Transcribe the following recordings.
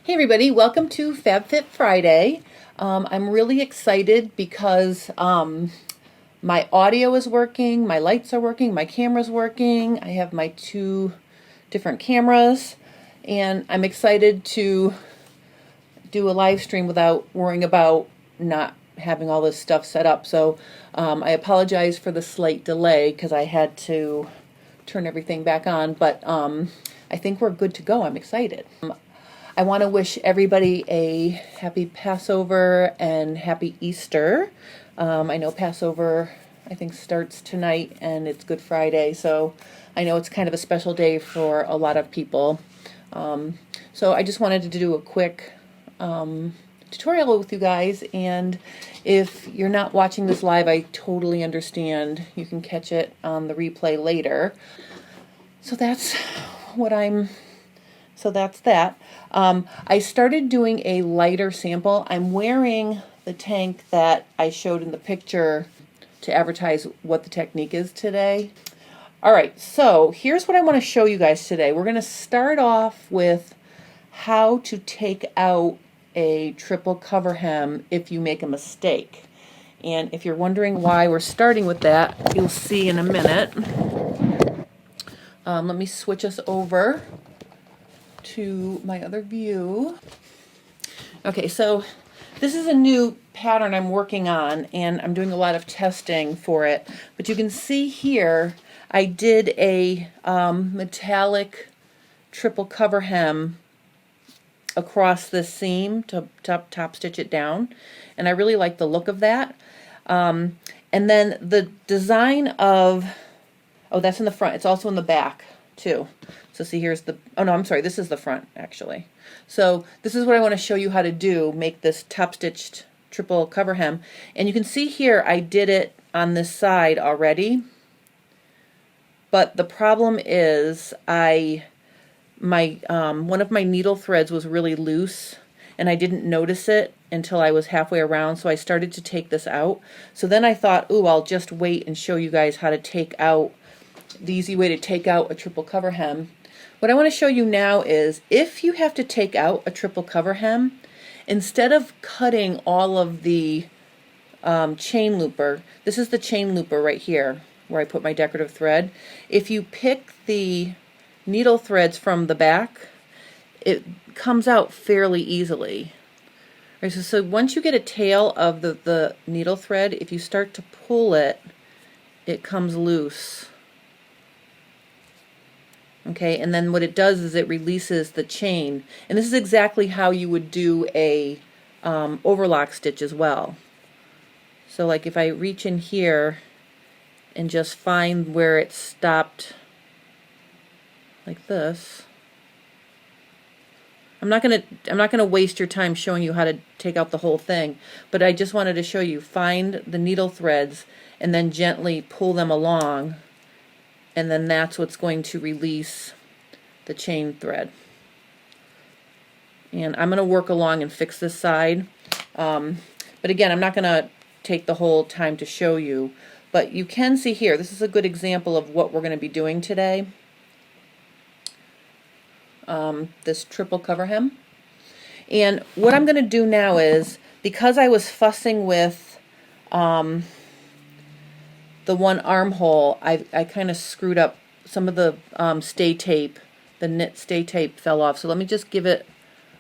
Hey everybody, welcome to FabFit Friday. I'm really excited because my audio is working, my lights are working, my camera's working. I have my two different cameras, and I'm excited to do a live stream without worrying about not having all this stuff set up. So I apologize for the slight delay because I had to turn everything back on, but I think we're good to go. I'm excited. I want to wish everybody a happy Passover and happy Easter. I know Passover, I think, starts tonight and it's Good Friday, so I know it's kind of a special day for a lot of people. So I just wanted to do a quick tutorial with you guys, and if you're not watching this live, I totally understand. You can catch it on the replay later. So that's that. I started doing a lighter sample. I'm wearing the tank that I showed in the picture to advertise what the technique is today. Alright, so here's what I want to show you guys today. We're going to start off with how to take out a triple cover hem if you make a mistake. And if you're wondering why we're starting with that, you'll see in a minute. Let me switch us over to my other view. Okay, so this is a new pattern I'm working on, and I'm doing a lot of testing for it. But you can see here I did a metallic triple cover hem across the seam to top stitch it down, and I really like the look of that. And then the design of, oh, that's in the front. It's also in the back too. So see, here's the, oh no, I'm sorry, this is the front actually. So this is what I want to show you how to do, make this top stitched triple cover hem. And you can see here I did it on this side already, but the problem is one of my needle threads was really loose and I didn't notice it until I was halfway around, so I started to take this out. So then I thought, ooh, I'll just wait and show you guys how to take out, the easy way to take out a triple cover hem. What I want to show you now is, if you have to take out a triple cover hem, instead of cutting all of the chain looper, this is the chain looper right here where I put my decorative thread. If you pick the needle threads from the back, it comes out fairly easily. Right, so once you get a tail of the needle thread, if you start to pull it, it comes loose. Okay, and then what it does is it releases the chain, and this is exactly how you would do a overlock stitch as well. So like if I reach in here and just find where it stopped like this, I'm not gonna waste your time showing you how to take out the whole thing, but I just wanted to show you, find the needle threads and then gently pull them along, and then that's what's going to release the chain thread. And I'm going to work along and fix this side. But again, I'm not going to take the whole time to show you. But you can see here, this is a good example of what we're going to be doing today. This triple cover hem. And what I'm going to do now is, because I was fussing with the one armhole, I kind of screwed up some of the stay tape. The knit stay tape fell off. So let me just give it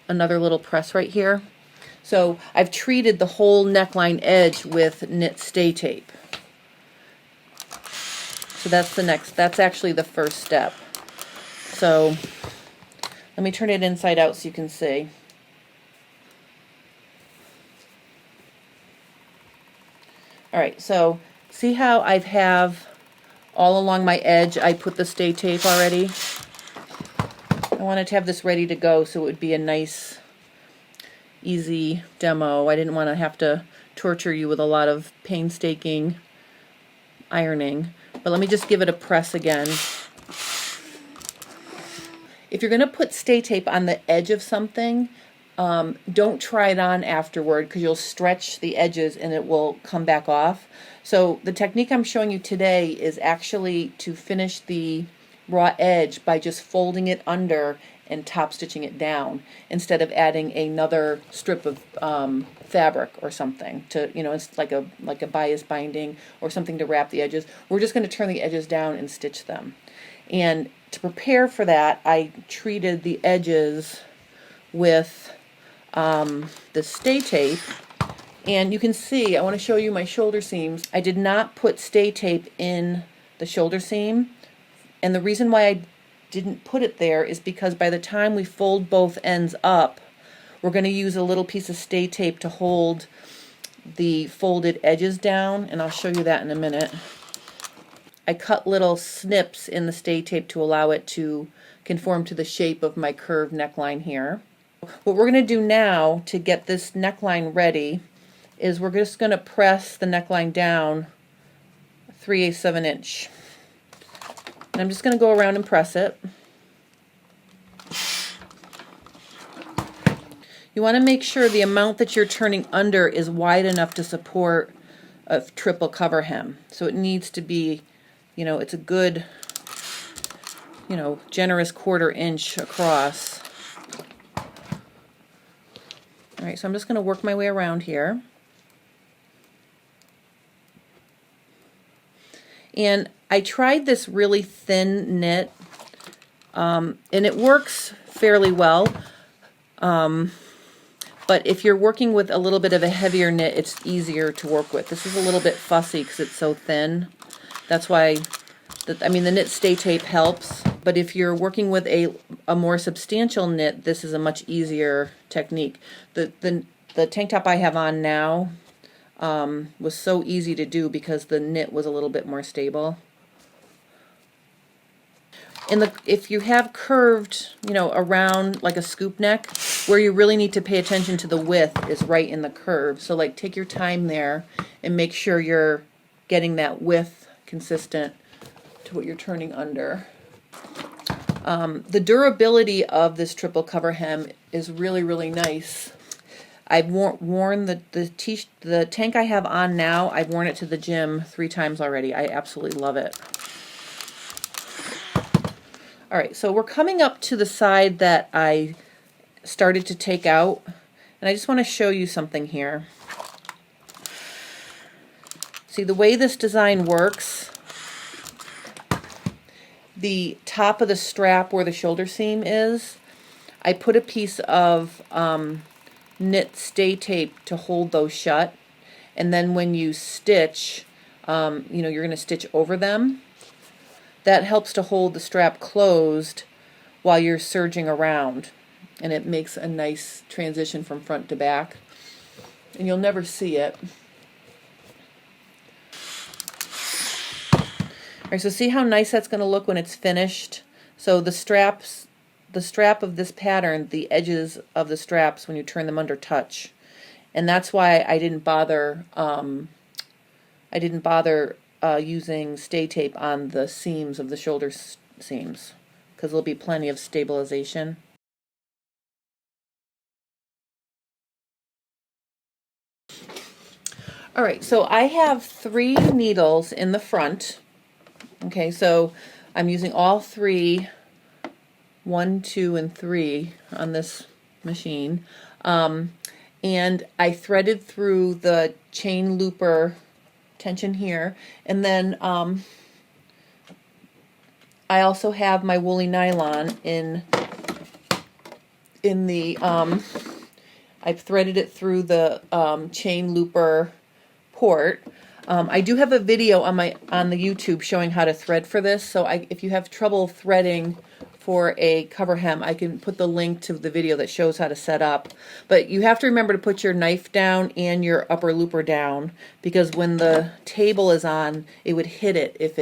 another little press right here. So I've treated the whole neckline edge with knit stay tape. So that's actually the first step. So let me turn it inside out so you can see. Alright, so see how I have all along my edge, I put the stay tape already? I wanted to have this ready to go so it would be a nice, easy demo. I didn't want to have to torture you with a lot of painstaking ironing. But let me just give it a press again. If you're going to put stay tape on the edge of something, don't try it on afterward, because you'll stretch the edges and it will come back off. So the technique I'm showing you today is actually to finish the raw edge by just folding it under and top stitching it down instead of adding another strip of fabric or something to, you know, it's like a bias binding or something to wrap the edges. We're just going to turn the edges down and stitch them. And to prepare for that, I treated the edges with the stay tape. And you can see, I want to show you my shoulder seams. I did not put stay tape in the shoulder seam. And the reason why I didn't put it there is because by the time we fold both ends up, we're going to use a little piece of stay tape to hold the folded edges down, and I'll show you that in a minute. I cut little snips in the stay tape to allow it to conform to the shape of my curved neckline here. What we're going to do now to get this neckline ready is we're just going to press the neckline down 3/8 of an inch. And I'm just going to go around and press it. You want to make sure the amount that you're turning under is wide enough to support a triple cover hem. So it needs to be, you know, it's a good, you know, generous 1/4 inch across. All right, so I'm just going to work my way around here. And I tried this really thin knit, and it works fairly well. But if you're working with a little bit of a heavier knit, it's easier to work with. This is a little bit fussy because it's so thin. That's why, the knit stay tape helps. But if you're working with a more substantial knit, this is a much easier technique. The tank top I have on now was so easy to do because the knit was a little bit more stable. If you have curved, you know, around like a scoop neck, where you really need to pay attention to the width is right in the curve. So like take your time there and make sure you're getting that width consistent to what you're turning under. The durability of this triple cover hem is really, really nice. I've worn the tank I have on now, I've worn it to the gym 3 times already. I absolutely love it. All right, so we're coming up to the side that I started to take out, and I just want to show you something here. See, the way this design works, the top of the strap where the shoulder seam is, I put a piece of knit stay tape to hold those shut, and then when you stitch, you know, you're going to stitch over them. That helps to hold the strap closed while you're serging around, and it makes a nice transition from front to back, and you'll never see it. All right, so see how nice that's going to look when it's finished? So the strap of this pattern, the edges of the straps when you turn them under touch, and that's why I didn't bother using stay tape on the seams of the shoulder seams, because there'll be plenty of stabilization. All right, so I have 3 needles in the front. Okay, so I'm using all 3, 1, 2, and 3 on this machine. And I threaded through the chain looper tension here, and then I also have my woolly nylon in the I've threaded it through the chain looper port. I do have a video on the YouTube showing how to thread for this, so if you have trouble threading for a cover hem, I can put the link to the video that shows how to set up. But you have to remember to put your knife down and your upper looper down, because when the table is on, it would hit it if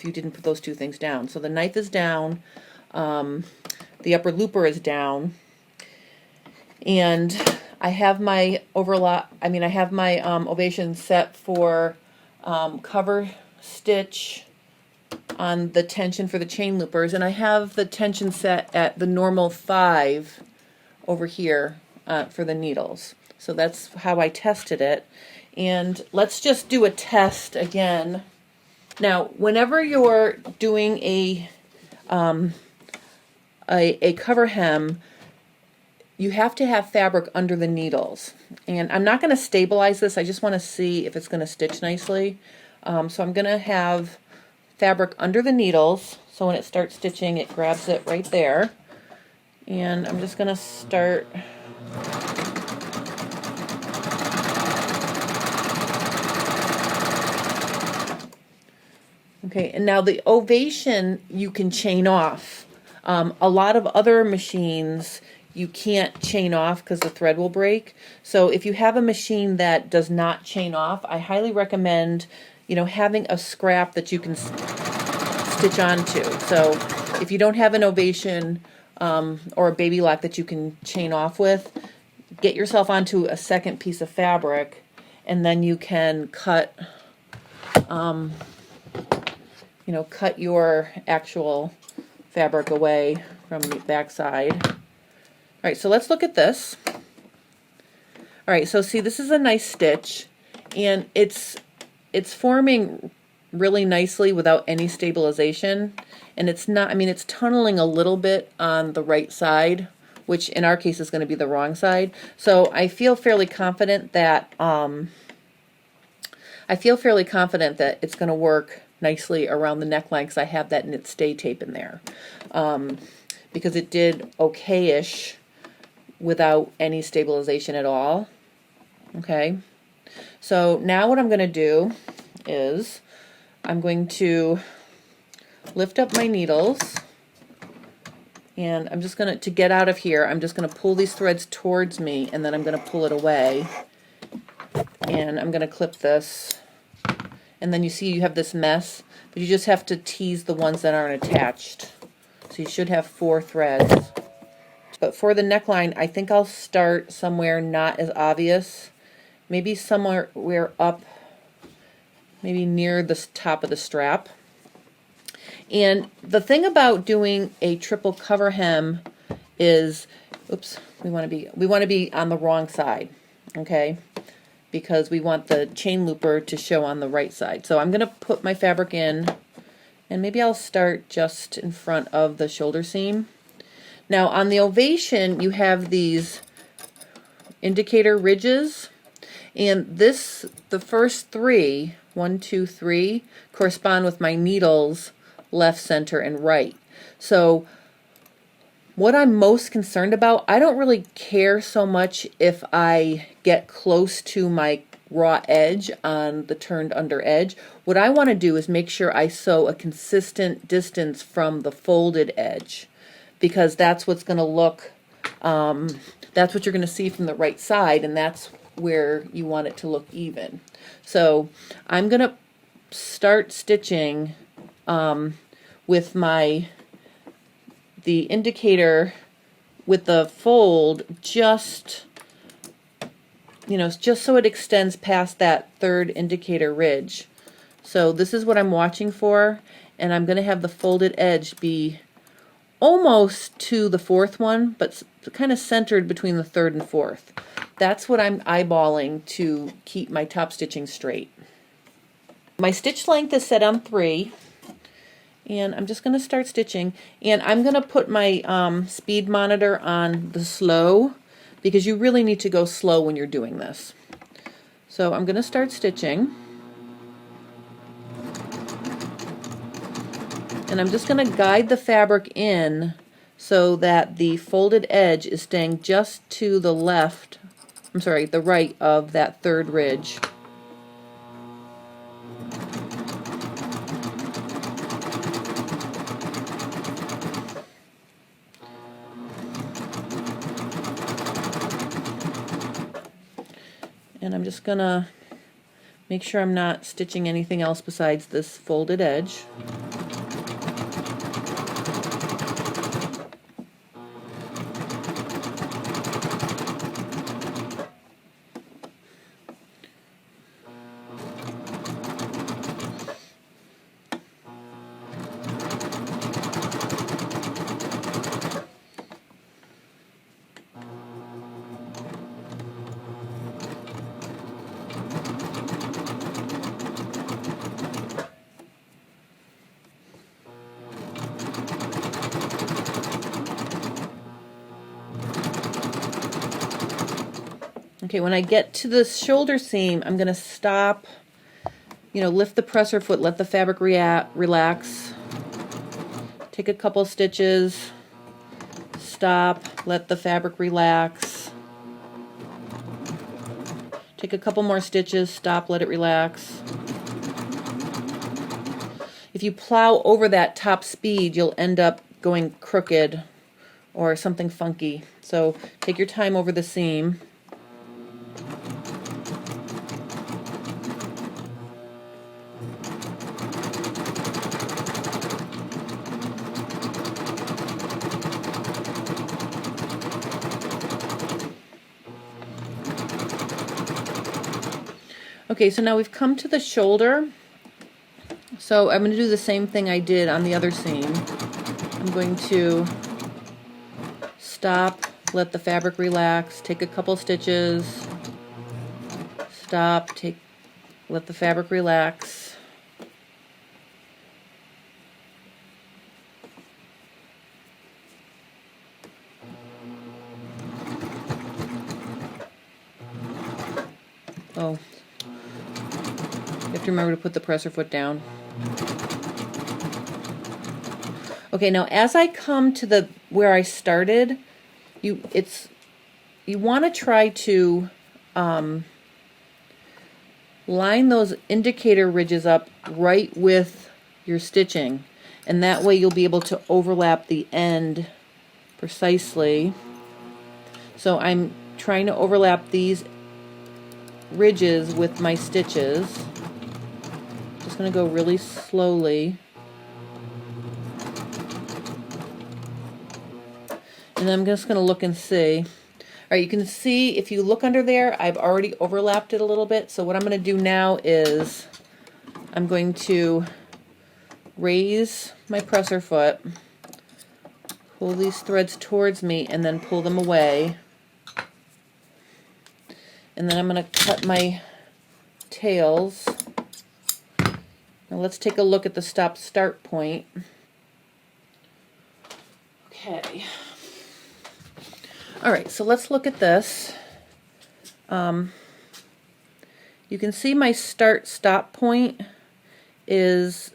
you didn't put those 2 things down. So the knife is down, the upper looper is down, and I have my ovation set for cover stitch on the tension for the chain loopers, and I have the tension set at the normal 5 over here for the needles. So that's how I tested it. And let's just do a test again. Now, whenever you're doing a a cover hem, you have to have fabric under the needles. And I'm not going to stabilize this, I just want to see if it's going to stitch nicely. So I'm going to have fabric under the needles, so when it starts stitching it grabs it right there. And I'm just going to start okay, and now the ovation you can chain off. A lot of other machines you can't chain off because the thread will break. So if you have a machine that does not chain off, I highly recommend, having a scrap that you can stitch onto. So if you don't have an ovation or a baby lock that you can chain off with, get yourself onto a second piece of fabric, and then you can cut cut your actual fabric away from the back side. All right, so let's look at this. All right, so see, this is a nice stitch, and it's forming really nicely without any stabilization, and it's not, it's tunneling a little bit on the right side, which in our case is going to be the wrong side. So I feel fairly confident that it's going to work nicely around the neckline because I have that knit stay tape in there, because it did okay-ish without any stabilization at all. Okay, so now what I'm going to do is I'm going to lift up my needles, and I'm just going to get out of here, I'm just going to pull these threads towards me, and then I'm going to pull it away, and I'm going to clip this. And then you see you have this mess, but you just have to tease the ones that aren't attached. So you should have 4 threads. But for the neckline, I think I'll start somewhere not as obvious. Maybe somewhere up, maybe near the top of the strap. And the thing about doing a triple cover hem is, oops, we want to be on the wrong side, okay? Because we want the chain looper to show on the right side. So I'm going to put my fabric in, and maybe I'll start just in front of the shoulder seam. Now on the ovation you have these indicator ridges, and the first 3, 1, 2, 3, correspond with my needles left, center, and right. So what I'm most concerned about, I don't really care so much if I get close to my raw edge on the turned under edge. What I want to do is make sure I sew a consistent distance from the folded edge, because that's what's going to look, that's what you're going to see from the right side, and that's where you want it to look even. So I'm going to start stitching with the indicator with the fold just so it extends past that 3rd indicator ridge. So this is what I'm watching for, and I'm going to have the folded edge be almost to the 4th one, but kind of centered between the 3rd and 4th. That's what I'm eyeballing to keep my top stitching straight. My stitch length is set on 3. And I'm just going to start stitching, and I'm going to put my speed monitor on the slow, because you really need to go slow when you're doing this. So I'm going to start stitching, and I'm just going to guide the fabric in so that the folded edge is staying just to the left, the right of that 3rd ridge. And I'm just going to make sure I'm not stitching anything else besides this folded edge. Okay, when I get to the shoulder seam, I'm going to stop, lift the presser foot, let the fabric relax, take a couple stitches, stop, let the fabric relax, take a couple more stitches, stop, let it relax. If you plow over that top speed, you'll end up going crooked or something funky. So take your time over the seam. Okay, so now we've come to the shoulder. So I'm going to do the same thing I did on the other seam. I'm going to stop, let the fabric relax, take a couple stitches, stop, let the fabric relax. Oh, you have to remember to put the presser foot down. Okay, now as I come to where I started, you want to try to line those indicator ridges up right with your stitching, and that way you'll be able to overlap the end precisely. So I'm trying to overlap these ridges with my stitches. Just going to go really slowly. And then I'm just going to look and see. All right, you can see if you look under there, I've already overlapped it a little bit. So what I'm going to do now is I'm going to raise my presser foot, pull these threads towards me, and then pull them away. And then I'm going to cut my tails. Now let's take a look at the stop-start point. Okay. All right, so let's look at this. You can see my start-stop point is,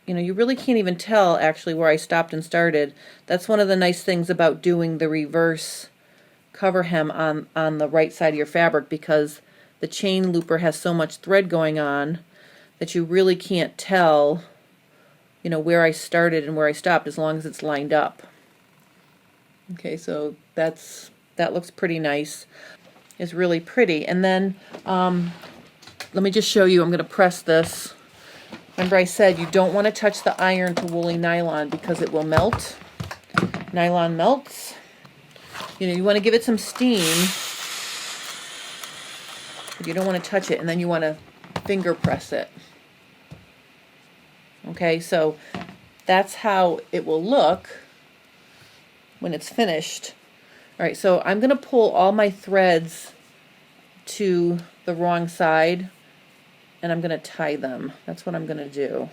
you really can't even tell actually where I stopped and started. That's one of the nice things about doing the reverse cover hem on the right side of your fabric, because the chain looper has so much thread going on that you really can't tell, where I started and where I stopped as long as it's lined up. Okay, so that looks pretty nice. It's really pretty. And then let me just show you. I'm going to press this. Remember I said you don't want to touch the iron to woolly nylon because it will melt. Nylon melts. You want to give it some steam, but you don't want to touch it, and then you want to finger press it. Okay, so that's how it will look when it's finished. All right, so I'm going to pull all my threads to the wrong side, and I'm going to tie them. That's what I'm going to do.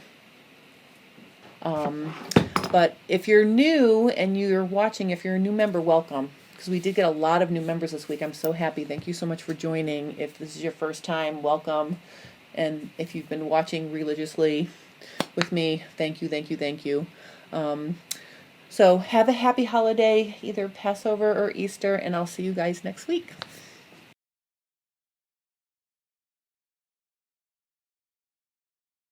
But if you're new and you're watching, if you're a new member, welcome, because we did get a lot of new members this week. I'm so happy. Thank you so much for joining. If this is your first time, welcome. And if you've been watching religiously with me, thank you, thank you, thank you. So have a happy holiday, either Passover or Easter, and I'll see you guys next week.